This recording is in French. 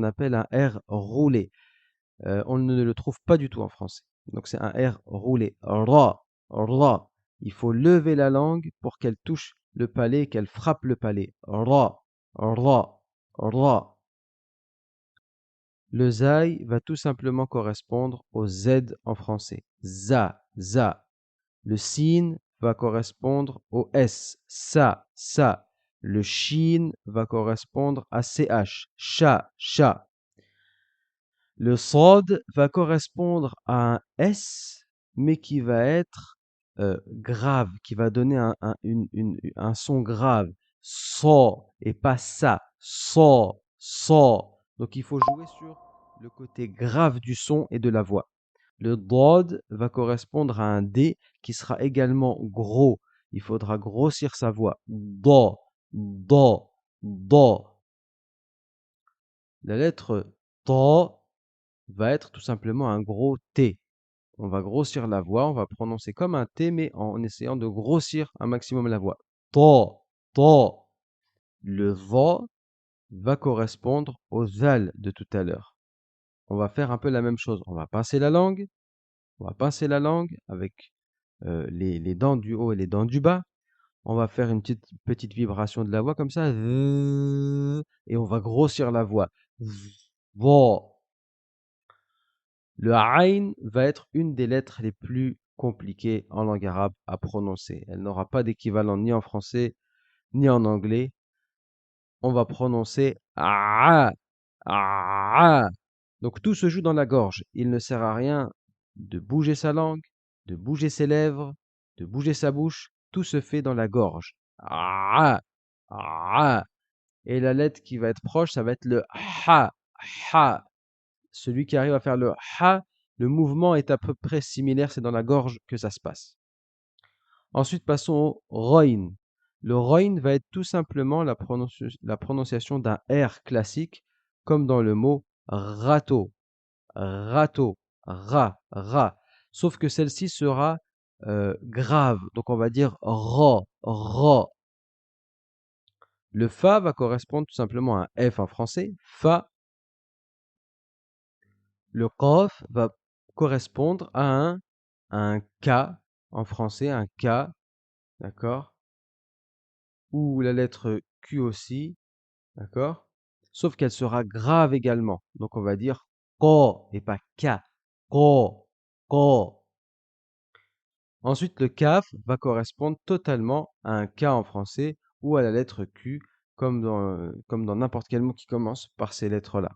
qu'on appelle un R roulé. On ne le trouve pas du tout en français. Donc c'est un R roulé. Ra, ra. Il faut lever la langue pour qu'elle touche le palais, qu'elle frappe le palais. Ra, ra, ra. Le zai va tout simplement correspondre au Z en français. Za, za. Le sin va correspondre au S. Sa, sa. Le shin va correspondre à CH. Cha, cha. Le sod va correspondre à un S, mais qui va être grave, qui va donner un son grave. So et pas ça. So, so. Donc il faut jouer sur le côté grave du son et de la voix. Le dod va correspondre à un D qui sera également gros. Il faudra grossir sa voix. Do, do, do. La lettre to va être tout simplement un gros T. On va grossir la voix, on va prononcer comme un T, mais en essayant de grossir un maximum la voix. To, to. Le vo va correspondre au zal de tout à l'heure. On va faire un peu la même chose. On va pincer la langue. On va pincer la langue avec les dents du haut et les dents du bas. On va faire une petite vibration de la voix comme ça. Et on va grossir la voix. Vo. Le aïn va être une des lettres les plus compliquées en langue arabe à prononcer. Elle n'aura pas d'équivalent ni en français ni en anglais. On va prononcer a, a. Donc tout se joue dans la gorge. Il ne sert à rien de bouger sa langue, de bouger ses lèvres, de bouger sa bouche. Tout se fait dans la gorge. A, a. Et la lettre qui va être proche, ça va être le ha, ha. Celui qui arrive à faire le ha, le mouvement est à peu près similaire, c'est dans la gorge que ça se passe. Ensuite, passons au roin. Le roin va être tout simplement la prononciation d'un R classique, comme dans le mot râteau, râteau, ra, ra. Sauf que celle-ci sera grave, donc on va dire ra, ra. Le fa va correspondre tout simplement à un F en français, fa. Le qaf va correspondre à un K en français, un K, d'accord? Ou la lettre Q aussi, d'accord? Sauf qu'elle sera grave également. Donc on va dire ko et pas ka. Ko, ko. Ensuite, le kaf va correspondre totalement à un K en français ou à la lettre Q, comme dans n'importe quel mot qui commence par ces lettres-là.